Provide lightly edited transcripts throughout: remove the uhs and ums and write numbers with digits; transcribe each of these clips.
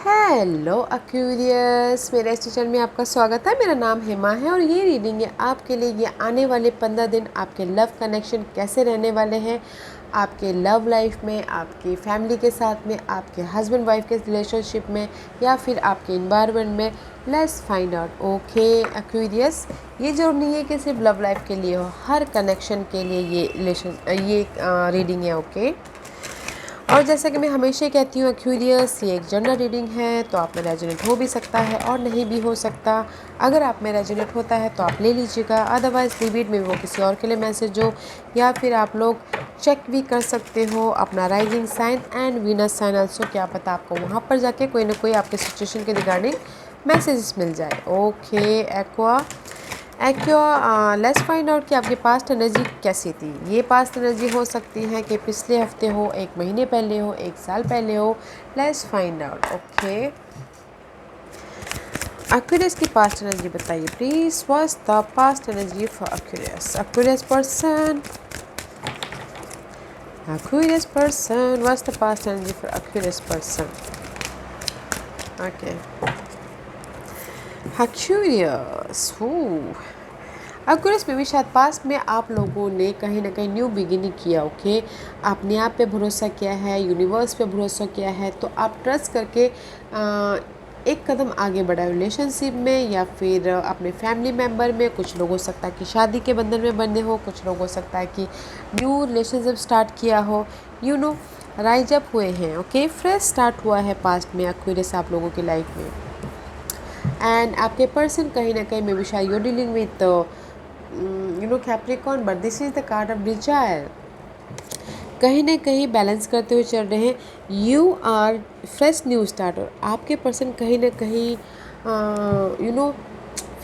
Hello Aquarius, मेरे इस channel में आपका स्वागत है। मेरा नाम हेमा है और ये रीडिंग है आपके लिए। ये आने वाले 15 दिन आपके लव कनेक्शन कैसे रहने वाले हैं, आपके लव लाइफ में, आपकी फैमिली के साथ में, आपके हस्बैंड वाइफ के रिलेशनशिप में, या फिर आपके इन्वायरमेंट में। Let's find out. Okay Aquarius, ये जरूर नहीं है कि सिर्फ लव लाइफ के लिए हो, हर कनेक्शन के लिए ये रीडिंग है। ओके और जैसा कि मैं हमेशा कहती हूँ एक्वेरियस, ये एक जनरल रीडिंग है, तो आप में रेजोनेट हो भी सकता है और नहीं भी हो सकता। अगर आप में रेजोनेट होता है तो आप ले लीजिएगा, अदरवाइज लिमिट में वो किसी और के लिए मैसेज हो, या फिर आप लोग चेक भी कर सकते हो अपना rising sign and Venus sign also. क्या पता आपको वहाँ पर जाके कोई ना कोई आपके सिचुएशन के रिगार्डिंग मैसेजेस मिल जाए। Okay Aqua let's find out कि आपकी पास्ट एनर्जी कैसी थी। ये पास्ट एनर्जी हो सकती है कि पिछले हफ्ते हो, एक महीने पहले हो, एक साल पहले हो। Let's find out. Okay Aquarius की पास्ट एनर्जी बताइए please. What's the past energy for Aquarius person. What's the past energy for Aquarius person. Okay Aquarius Aquarius में भी शायद पास्ट में आप लोगों ने कहीं ना कहीं न्यू बिगिनिंग किया। ओके अपने आप पे भरोसा किया है, यूनिवर्स पे भरोसा किया है, तो आप ट्रस्ट करके एक कदम आगे बढ़ा रिलेशनशिप में, या फिर अपने फैमिली मेम्बर में। कुछ लोग हो सकता है कि शादी के बंधन में बंधे हो, कुछ लोग हो सकता है कि न्यू रिलेशनशिप स्टार्ट किया हो, राइज अप हुए हैं। ओके फ्रेश स्टार्ट हुआ है पास्ट में एक्वेरियस आप लोगों की लाइफ में। एंड आपके पर्सन कहीं ना कहीं मे बी शायद you dealing with Capricorn, but this is the card of desire. कहीं ना कहीं बैलेंस करते हुए चल रहे हैं। You are fresh new starter. आपके पर्सन कहीं ना कहीं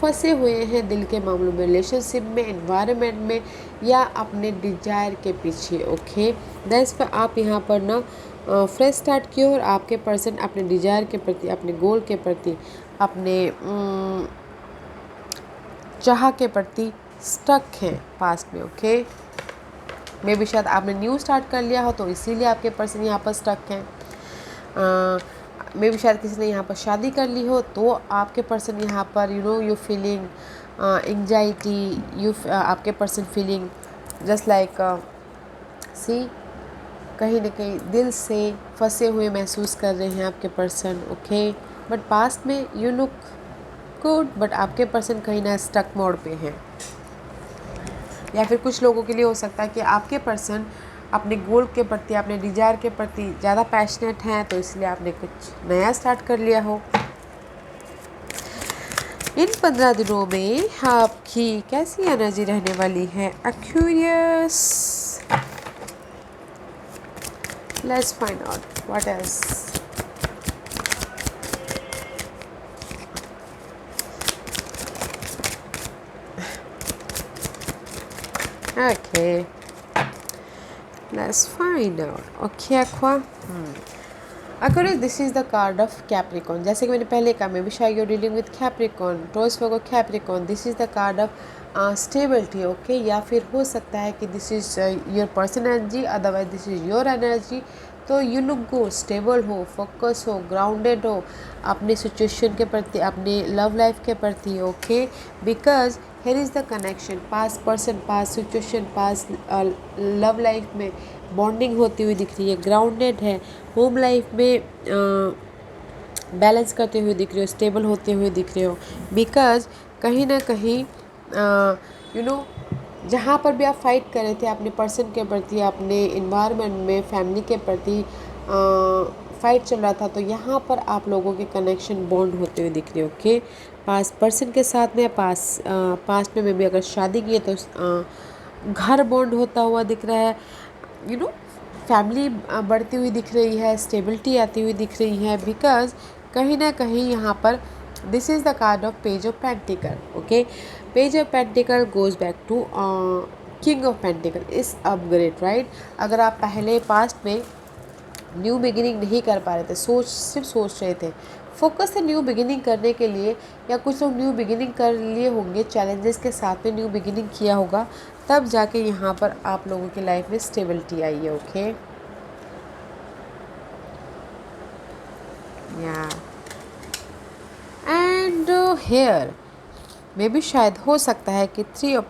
फंसे हुए हैं दिल के मामलों में, रिलेशनशिप में, एनवायरनमेंट में, या अपने डिजायर के पीछे। ओके दैट्स पर आप यहाँ पर ना फ्रेश स्टार्ट किए, और आपके पर्सन अपने डिजायर के प्रति, अपने गोल के प्रति, अपने चाह के प्रति स्टक हैं पास्ट में। ओके मे बी शायद आपने न्यू स्टार्ट कर लिया हो, तो इसीलिए आपके पर्सन यहाँ पर स्टक हैं। मे बी शायद किसी ने यहाँ पर शादी कर ली हो, तो आपके पर्सन यहाँ पर यू फीलिंग एंग्जाइटी, आपके पर्सन फीलिंग जस्ट लाइक सी, कहीं ना कहीं दिल से फंसे हुए महसूस कर रहे हैं आपके पर्सन। ओके बट पास्ट में यू लुक गुड, बट आपके पर्सन कहीं ना स्टक मोड पे हैं। या फिर कुछ लोगों के लिए हो सकता है कि आपके पर्सन अपने गोल के प्रति, अपने डिजायर के प्रति ज़्यादा पैशनेट हैं, तो इसलिए आपने कुछ नया स्टार्ट कर लिया हो। इन 15 दिनों में आपकी कैसी एनर्जी रहने वाली है Aquarius. Let's find out what else. Okay, let's find out. Okay, Aqua. Aquarius, this is the card of Capricorn. जैसे कि मैंने पहले कहा, मैं भी शायद you're dealing with Capricorn, Taurus, Virgo, Capricorn. This is the card of stability. Okay, या फिर हो सकता है कि this is your person energy, otherwise this is your energy. तो यू लुक गुड, स्टेबल हो, फोकस हो, ग्राउंडेड हो अपने सिचुएशन के प्रति, अपने लव लाइफ के प्रति। Okay because here is the connection, past person, past situation, past love life में बॉन्डिंग होती हुई दिख रही है, ग्राउंडेड है, होम लाइफ में बैलेंस करते हुए दिख रहे हो, स्टेबल होते हुए दिख रहे हो। बिकॉज कहीं ना कहीं जहाँ पर भी आप फाइट कर रहे थे अपने पर्सन के प्रति, अपने इन्वायरमेंट में, फैमिली के प्रति फाइट चल रहा था, तो यहाँ पर आप लोगों के कनेक्शन बॉन्ड होते हुए दिख रहे हो। ओके पास्ट पर्सन के साथ में, पास्ट में भी अगर शादी की है तो घर बॉन्ड होता हुआ दिख रहा है, फैमिली बढ़ती हुई दिख रही है, स्टेबिलिटी आती हुई दिख रही है। बिकॉज कहीं ना कहीं यहाँ पर this is the card of page of pentacle. Okay page of pentacle goes back to king of pentacle is upgrade, right. अगर आप पहले पास्ट में न्यू बिगिनिंग नहीं कर पा रहे थे, सिर्फ सोच रहे थे, फोकस है न्यू बिगिनिंग करने के लिए, या कुछ लोग न्यू बिगिनिंग कर लिए होंगे, चैलेंजेस के साथ में न्यू बिगिनिंग किया होगा, तब जाके यहाँ पर आप लोगों की लाइफ में स्टेबिलिटी आई है। ओके या एंड हेयर मे भी शायद हो सकता है कि three of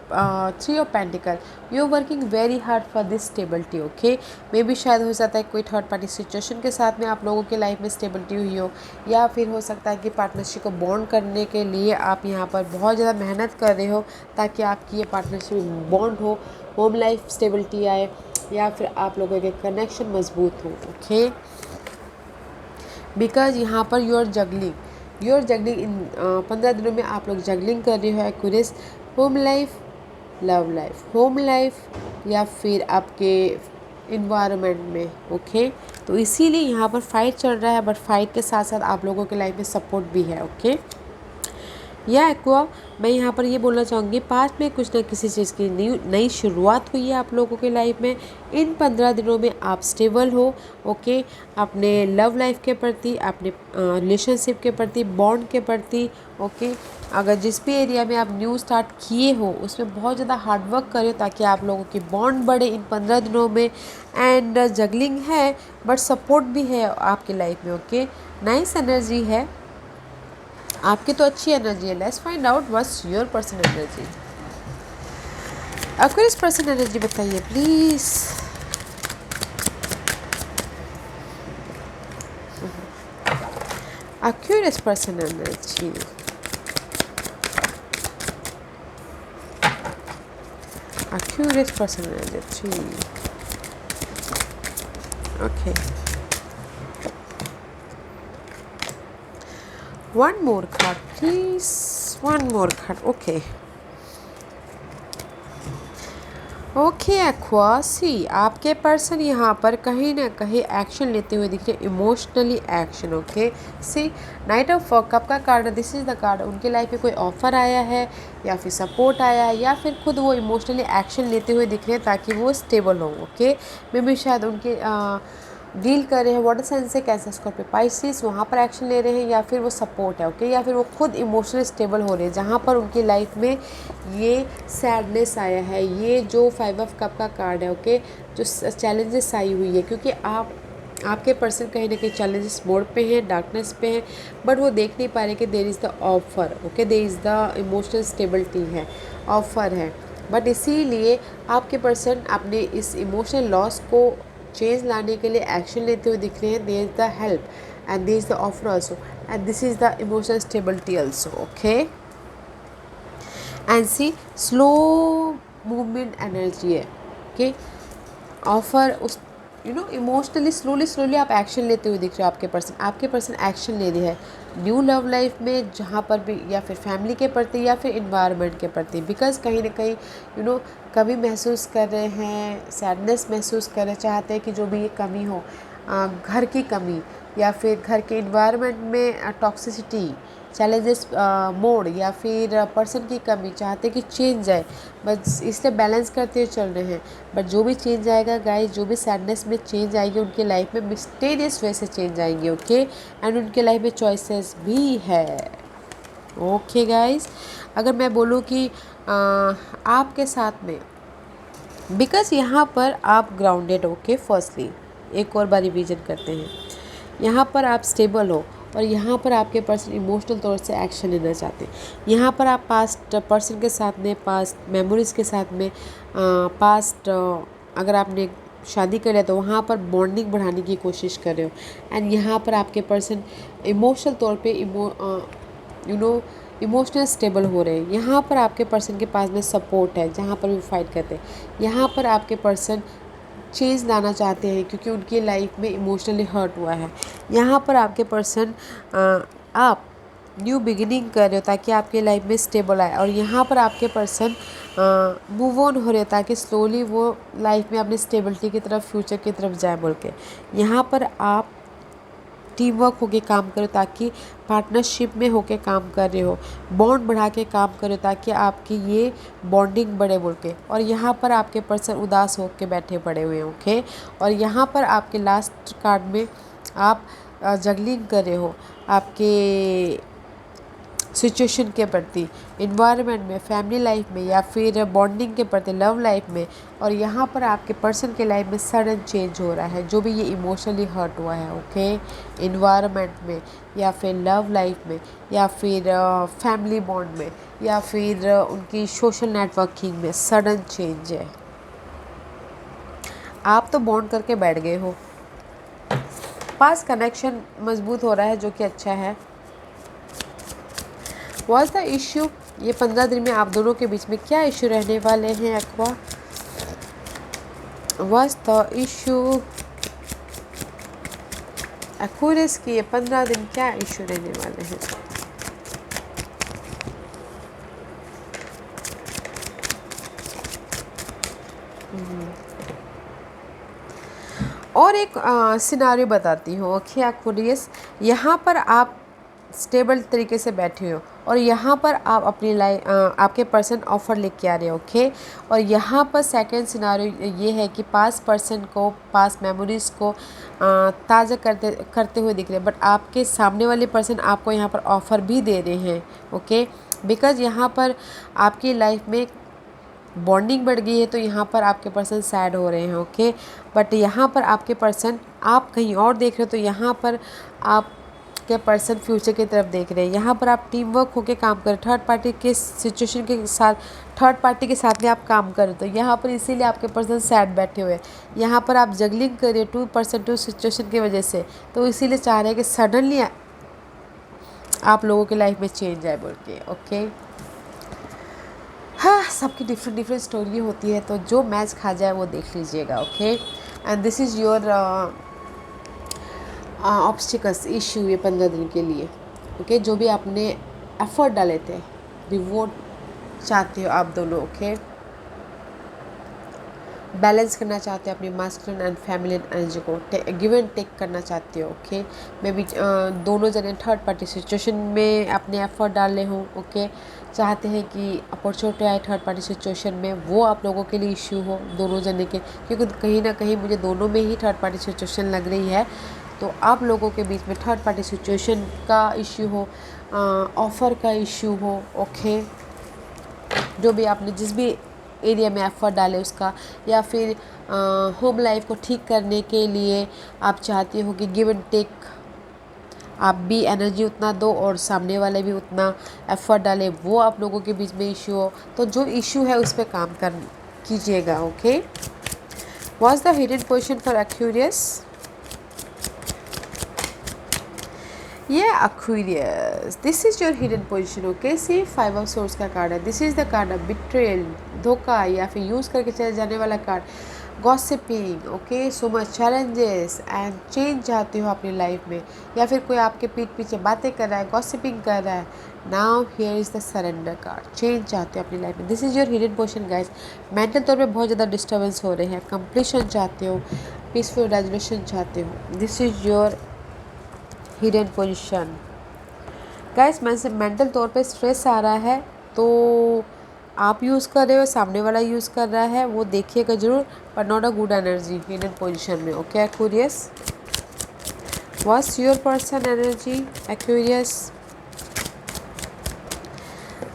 pentacle you are working very hard for this stability. Okay, मे भी शायद हो सकता है कोई थर्ड पार्टी सिचुएशन के साथ में आप लोगों के लाइफ में स्टेबिलिटी हुई हो, या फिर हो सकता है कि पार्टनरशिप को बॉन्ड करने के लिए आप यहाँ पर बहुत ज़्यादा मेहनत कर रहे हो ताकि आपकी ये पार्टनरशिप बॉन्ड हो, होम लाइफ स्टेबिलिटी आए, या फिर आप लोगों के कनेक्शन मजबूत हो। ओके, बिकॉज यहाँ पर यू आर जगलिंग इन 15 दिनों में आप लोग जगलिंग कर रहे हो Accuris home life, love life, home life या फिर आपके इन्वायरमेंट में। ओके, तो इसीलिए यहाँ पर फाइट चल रहा है, बट फाइट के साथ साथ आप लोगों के लाइफ में सपोर्ट भी है। ओके, या एक्वा मैं यहाँ पर ये बोलना चाहूँगी, पास्ट में कुछ ना किसी चीज़ की नई शुरुआत हुई है आप लोगों के लाइफ में। इन 15 दिनों में आप स्टेबल हो। ओके, अपने लव लाइफ के प्रति, अपने रिलेशनशिप के प्रति, बॉन्ड के प्रति। ओके, अगर जिस भी एरिया में आप न्यू स्टार्ट किए हो उसमें बहुत ज़्यादा हार्डवर्क करो ताकि आप लोगों की बॉन्ड बढ़े इन 15 दिनों में। एंड जगलिंग है बट सपोर्ट भी है आपकी लाइफ में। ओके, नाइस एनर्जी है आपकी, तो अच्छी एनर्जी है। Let's find out what's your personal energy. Aquarius person energy बताइए please. Aquarius person energy, Aquarius person energy. Okay, one more card please, one more card. Okay aqua, see आपके person यहाँ पर कहीं ना कहीं एक्शन लेते हुए दिख रहे, emotionally action. Okay, see knight of cup का card, this is the card. उनके लाइफ में कोई ऑफर आया है या फिर सपोर्ट आया है या फिर खुद वो इमोशनली एक्शन लेते हुए दिख रहे हैं ताकि वो स्टेबल हो। ओके, मे भी शायद उनके डील कर रहे हैं वाटर साइन से, कैंसर, स्कॉर्पियो, पाइसेस, वहाँ पर एक्शन ले रहे हैं या फिर वो सपोर्ट है। ओके, या फिर वो खुद इमोशनली स्टेबल हो रहे हैं जहाँ पर उनकी लाइफ में ये सैडनेस आया है, ये जो 5 ऑफ कप का कार्ड है। ओके, जो चैलेंजेस आई हुई है, क्योंकि आपके पर्सन कहीं ना कहीं चैलेंजेस मोड पे हैं, डार्कनेस पे हैं, बट वो देख नहीं पा रहे कि there is the offer. Okay, there is the emotional stability है, ऑफर है, बट इसीलिए आपके पर्सन अपने इस इमोशनल लॉस को चेंज लाने के लिए एक्शन लेते हुए दिख रहे हैं। There is the help and there is the offer also and this is the emotional stability also. Okay, and see slow movement energy है। ओके, ऑफर उस इमोशनली स्लोली आप एक्शन लेते हुए दिख रहे हो। आपके पर्सन एक्शन ले रही है न्यू लव लाइफ में, जहाँ पर भी, या फिर फैमिली के प्रति या फिर इन्वायरमेंट के प्रति, बिकॉज कहीं ना कहीं कभी महसूस कर रहे हैं, सैडनेस महसूस कर रहे, चाहते हैं कि जो भी ये कमी हो, घर की कमी या फिर घर के इन्वायरमेंट में टॉक्सिसिटी, चैलेंजेस मोड या फिर पर्सन की कमी, चाहते कि चेंज आए, बस इसलिए बैलेंस करते हुए चल रहे हैं। बट जो भी चेंज आएगा गाइस, जो भी सैडनेस में चेंज आएगी उनकी लाइफ में, मिस्टीरियस वे से चेंज आएंगे। ओके, एंड उनके लाइफ में चॉइसेस भी है। ओके गाइस, अगर मैं बोलूँ कि आपके साथ में, बिकॉज यहाँ पर आप ग्राउंडेड। ओके, फर्स्टली एक और बार रिवीजन करते हैं, यहाँ पर आप स्टेबल हो और यहाँ पर आपके पर्सन इमोशनल तौर से एक्शन लेना चाहते हैं। यहाँ पर आप पास्ट पर्सन के साथ में, पास्ट मेमोरीज़ के साथ में, पास्ट अगर आपने शादी कर लिया तो वहाँ पर बॉन्डिंग बढ़ाने की कोशिश कर रहे हो। एंड यहाँ पर आपके पर्सन इमोशनल तौर पे इमोशनल स्टेबल हो रहे हैं। यहाँ पर आपके पर्सन के पास में सपोर्ट है जहाँ पर भी फाइट करते हैं। यहाँ पर आपके पर्सन चेंज लाना चाहते हैं क्योंकि उनकी लाइफ में इमोशनली हर्ट हुआ है। यहाँ पर आपके पर्सन आप न्यू बिगिनिंग कर रहे हो ताकि आपके लाइफ में स्टेबल आए, और यहाँ पर आपके पर्सन मूव ऑन हो रहे ताकि स्लोली वो लाइफ में अपनी स्टेबिलिटी की तरफ, फ्यूचर की तरफ जाए बोल के। यहाँ पर आप टीम वर्क होके काम करो ताकि पार्टनरशिप में होके काम कर रहे हो, बॉन्ड बढ़ा के काम करो ताकि आपकी ये बॉन्डिंग बढ़े बोल के। और यहाँ पर आपके पर्सन उदास होके बैठे पड़े हुए हैं। ओके, और यहाँ पर आपके लास्ट कार्ड में आप जगलिंग कर रहे हो, आपके सिचुएशन के प्रति, इन्वायरमेंट में, फैमिली लाइफ में, या फिर बॉन्डिंग के प्रति, लव लाइफ में। और यहाँ पर आपके पर्सन के लाइफ में सडन चेंज हो रहा है, जो भी ये इमोशनली हर्ट हुआ है, ओके, इन्वायरमेंट में, या फिर लव लाइफ में, या फिर फैमिली बॉन्ड में, या फिर उनकी सोशल नेटवर्किंग में सडन चेंज है। आप तो बॉन्ड करके बैठ गए हो, पास कनेक्शन मजबूत हो रहा है, जो कि अच्छा है। व्हाट्स द इश्यू, ये 15 दिन में आप दोनों के बीच में क्या इश्यू रहने वाले हैं aqua? What's the issue Aquarius की ये 15 दिन क्या इश्यू रहने वाले हैं? और एक सिनारियो बताती हूँ, ओके एक्वेरियस। यहाँ पर आप स्टेबल तरीके से बैठे हो और यहाँ पर आप अपनी लाइफ आपके पर्सन ऑफ़र लेके आ रहे हो, ओके। और यहाँ पर सेकंड सिनारियो ये है कि पास पर्सन को, पास मेमोरीज़ को ताज़ा करते हुए दिख रहे हैं, बट आपके सामने वाले पर्सन आपको यहाँ पर ऑफ़र भी दे रहे हैं, ओके। बिकॉज़ यहाँ पर आपकी लाइफ में बॉन्डिंग बढ़ गई है, तो यहाँ पर आपके पर्सन सैड हो रहे हैं, ओके। बट यहाँ पर आपके पर्सन, आप कहीं और देख रहे हो, तो यहाँ पर आप के पर्सन फ्यूचर की तरफ देख रहे हैं। यहाँ पर आप टीम वर्क होकर काम करें, थर्ड पार्टी के सिचुएशन के साथ, थर्ड पार्टी के साथ में आप काम करें, तो यहाँ पर इसीलिए आपके पर्सन सैड बैठे हुए हैं। यहाँ पर आप जगलिंग करिए 2% टू सिचुएशन की वजह से, तो इसीलिए चाह रहे हैं कि सडनली आप लोगों की लाइफ में चेंज आए बोल के, ओके। हाँ, सबकी डिफरेंट स्टोरी होती है, तो जो मैच खा जाए वो देख लीजिएगा, okay. And this is your obstacles issue ये 15 दिन के लिए, ओके। जो भी आपने एफर्ट डाले थे, रिवॉर्ड चाहते हो आप दोनों, ओके। बैलेंस करना चाहते हो अपनी मास्कुलिन एंड फेमिनिन एनर्जी को, गिव एंड टेक करना चाहते हो, ओके। मे बी दोनों जने थर्ड पार्टी सिचुएशन में अपने एफर्ट डाले हों, ओके। चाहते हैं कि अपॉर्चुनिटी आए थर्ड पार्टी सिचुएशन में, वो आप लोगों के लिए इश्यू हो दोनों जने के, क्योंकि कहीं ना कहीं मुझे दोनों में ही थर्ड पार्टी सिचुएशन लग रही है। तो आप लोगों के बीच में थर्ड पार्टी सिचुएशन का इश्यू हो, ऑफ़र का इश्यू हो, ओके। जो भी आपने जिस भी एरिया में एफर्ट डाले उसका, या फिर होम लाइफ को ठीक करने के लिए आप चाहती हो कि गिव एंड टेक, आप भी एनर्जी उतना दो और सामने वाले भी उतना एफर्ट डाले, वो आप लोगों के बीच में इश्यू हो। तो जो इश्यू है उस पर काम कर कीजिएगा, okay. What's the hidden position for Aquarius? Aquarius, this is your hidden position, okay। See 5 of swords का कार्ड है, this is the card of betrayal, धोखा या फिर यूज़ करके चले जाने वाला कार्ड, gossiping, okay. So much challenges and change चाहते हो अपनी लाइफ में, या फिर कोई आपके पीठ पीछे बातें कर रहा है, गॉसिपिंग कर रहा है। Now here is the surrender card, change चाहते हो अपनी लाइफ में। This is your hidden position guys. Mental तौर पे बहुत ज़्यादा डिस्टर्बेंस हो रहे हैं, कंप्लीशन चाहते हो, पीसफुल रेजोल्यूशन चाहते हो। This is your hidden position guys. Mental तौर पे स्ट्रेस आ रहा है, तो आप यूज़ कर रहे हो, सामने वाला यूज़ कर रहा है, वो देखिएगा ज़रूर, पर not a good energy hidden position में, okay Aquarius. What's your person energy Aquarius?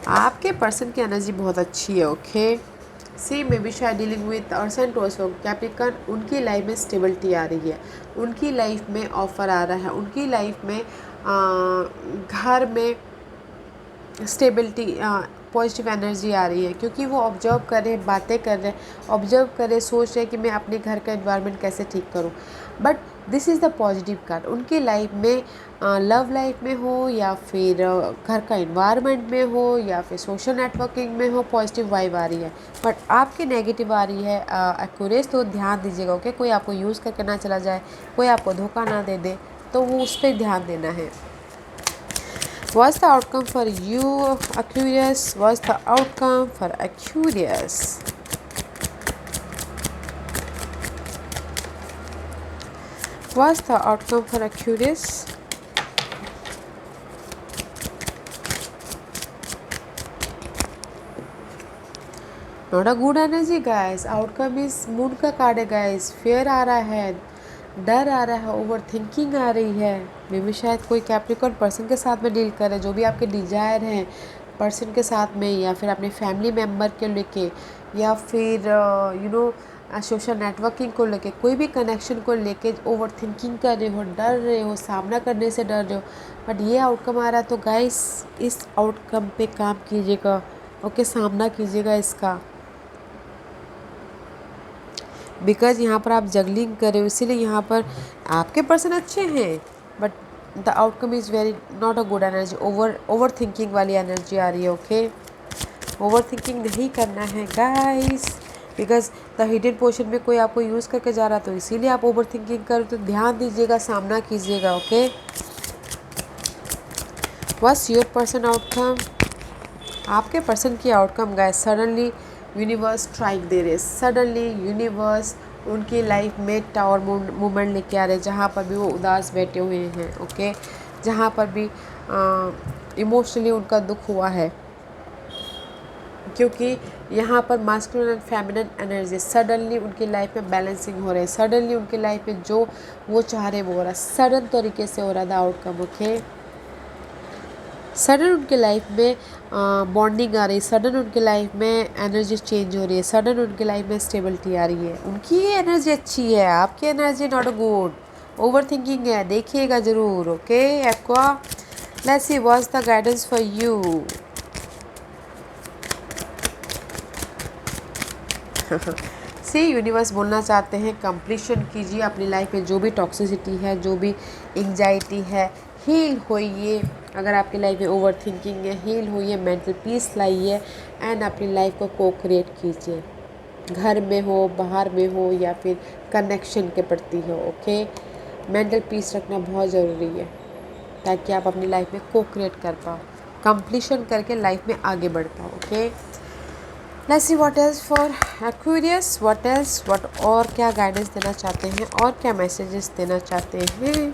आपके पर्सन की एनर्जी बहुत अच्छी है, ओके। सी मे बी शायद dealing with earth and Taurus Capricorn, उनकी लाइफ में स्टेबिलिटी आ रही है, उनकी लाइफ में ऑफ़र आ रहा है, उनकी लाइफ में घर में स्टेबिलिटी, पॉजिटिव एनर्जी आ रही है, क्योंकि वो ऑब्जर्व कर रहे हैं, बातें कर रहे हैं, ऑब्जर्व कर रहे, सोच रहे हैं कि मैं अपने घर का एनवायरनमेंट कैसे ठीक करूं। But this is the positive card. उनकी लाइफ में लव लाइफ में हो, या फिर घर का एनवायरनमेंट में हो, या फिर सोशल नेटवर्किंग में हो, पॉजिटिव वाइब आ रही है। बट आपकी नेगेटिव आ रही है एक्वेरियस, तो ध्यान दीजिएगा, ओके। कोई आपको यूज़ करके ना चला जाए, कोई आपको धोखा ना दे दे, तो वो उस पर ध्यान देना है। What's the outcome for you, Aquarius? What's the outcome for Aquarius? What's the outcome for Aquarius? Not a good energy, guys. Outcome is moon का कार्ड है, guys. फेयर आ रहा है, डर आ रहा है, ओवर थिंकिंग आ रही है। मे भी शायद कोई कैप्रिकॉर्न पर्सन के साथ में डील कर रहे हैं, जो भी आपके डिजायर हैं पर्सन के साथ में, या फिर अपने फैमिली मेम्बर के लेके, या फिर सोशल नेटवर्किंग को लेके, कोई भी कनेक्शन को लेके ओवर थिंकिंग कर रहे हो, डर रहे हो, सामना करने से डर रहे हो। बट ये आउटकम आ रहा है, तो गाइस इस आउटकम पे काम कीजिएगा। ओके, सामना कीजिएगा इसका, बिकॉज यहाँ पर आप जगलिंग कर रहे हो, इसीलिए यहाँ पर आपके पर्सन अच्छे हैं, but the outcome is very not a good energy. Over thinking वाली एनर्जी आ रही है। ओके, ओवर थिंकिंग नहीं करना है guys, because the hidden portion में कोई आपको यूज़ करके जा रहा, तो इसीलिए आप ओवर थिंकिंग करो। तो ध्यान दीजिएगा, सामना कीजिएगा। Okay, what's your person outcome? आपके पर्सन की outcome guys, suddenly universe strike दे रहे, सडनली यूनिवर्स उनकी लाइफ में टावर मूवमेंट लेके आ रहे, जहाँ पर भी वो उदास बैठे हुए हैं। ओके, जहाँ पर भी इमोशनली उनका दुख हुआ है, क्योंकि यहाँ पर masculine and feminine energy suddenly उनकी लाइफ में बैलेंसिंग हो रहे हैं। सडनली उनकी लाइफ में जो वो चाह रहे वो हो रहा है, सडन तरीके से हो रहा था आउटकम। ओके, सडन उनके लाइफ में बॉन्डिंग आ रही है, सडन उनके लाइफ में एनर्जी चेंज हो रही है, सडन उनके लाइफ में स्टेबिलिटी आ रही है। उनकी एनर्जी अच्छी है, आपकी energy not good, overthinking है, देखिएगा ज़रूर। Okay Aqua, let's see what's the guidance for you. See universe बोलना चाहते हैं, कंप्लीशन कीजिए अपनी लाइफ में, जो भी टॉक्सिसिटी है, जो भी एंजाइटी है, हील होइए। अगर आपकी लाइफ में ओवर थिंकिंग है, हील होइए, मेंटल पीस लाइए एंड अपनी लाइफ को को क्रिएट कीजिए, घर में हो, बाहर में हो, या फिर कनेक्शन के प्रति हो। ओके, मेंटल पीस रखना बहुत ज़रूरी है, ताकि आप अपनी लाइफ में को क्रिएट कर पाओ, कंप्लीशन करके लाइफ में आगे बढ़ पाओ। Okay, let's see what else for Aquarius, what else, what और क्या गाइडेंस देना चाहते हैं, और क्या मैसेजेस देना चाहते हैं।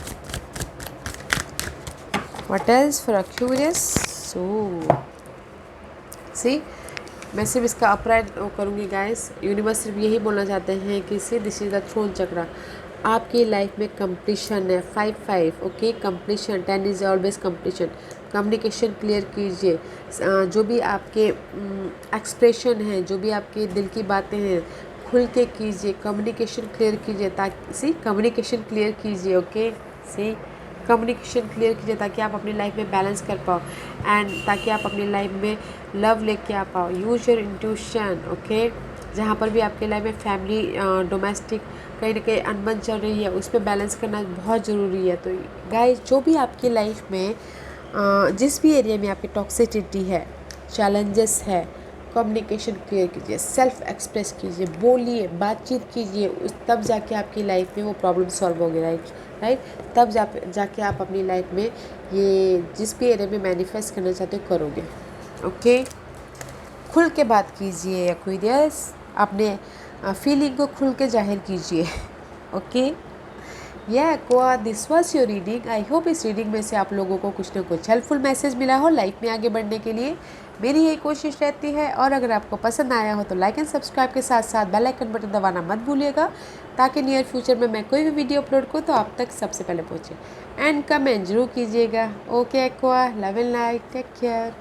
What else for Aquarius. So see, मैं सिर्फ इसका अपराइट करूँगी गाइस। यूनिवर्स सिर्फ यही बोलना चाहते हैं कि see this is the throne chakra, आपकी लाइफ में कंप्लीशन है। 5-5 okay, completion, 10 is always completion. Communication clear कीजिए, जो भी आपके एक्सप्रेशन हैं, जो भी आपके दिल की बातें हैं, खुल के कीजिए, कम्युनिकेशन क्लियर कीजिए, ताकि सी कम्युनिकेशन क्लियर कीजिए। ओके, सी कम्युनिकेशन क्लियर कीजिए, ताकि आप अपनी लाइफ में बैलेंस कर पाओ एंड ताकि आप अपनी लाइफ में लव लेके आ पाओ। Use your intuition. ओके, जहाँ पर भी आपके लाइफ में फैमिली डोमेस्टिक कहीं ना कहीं अनबन चल रही है, उस पर बैलेंस करना बहुत ज़रूरी है। तो गाइस, जो भी आपकी लाइफ में जिस भी एरिया में आपकी टॉक्सिसिटी है, चैलेंजेस है, कम्युनिकेशन क्लियर कीजिए, सेल्फ एक्सप्रेस कीजिए, बोलिए, बातचीत कीजिए, उस तब जाके आपकी लाइफ में वो प्रॉब्लम सॉल्व होगी। राइट, तब जाके आप अपनी लाइफ में ये जिस भी एरिया में मैनिफेस्ट करना चाहते हो करोगे। ओके, खुल के बात कीजिए एक्वेरियस, अपने फीलिंग को खुल के जाहिर कीजिए। ओके, यह aqua, this was your reading. I hope इस रीडिंग में से आप लोगों को कुछ ना कुछ हेल्पफुल मैसेज मिला हो लाइफ में आगे बढ़ने के लिए। मेरी यही कोशिश रहती है, और अगर आपको पसंद आया हो तो लाइक एंड सब्सक्राइब के साथ साथ बेल आइकन बटन दबाना मत भूलिएगा, ताकि नियर फ्यूचर में मैं कोई भी वीडियो अपलोड करूँ तो आप तक सबसे पहले पहुँचे। एंड कमेंट जरूर कीजिएगा। Okay Aqua, love and light, take care.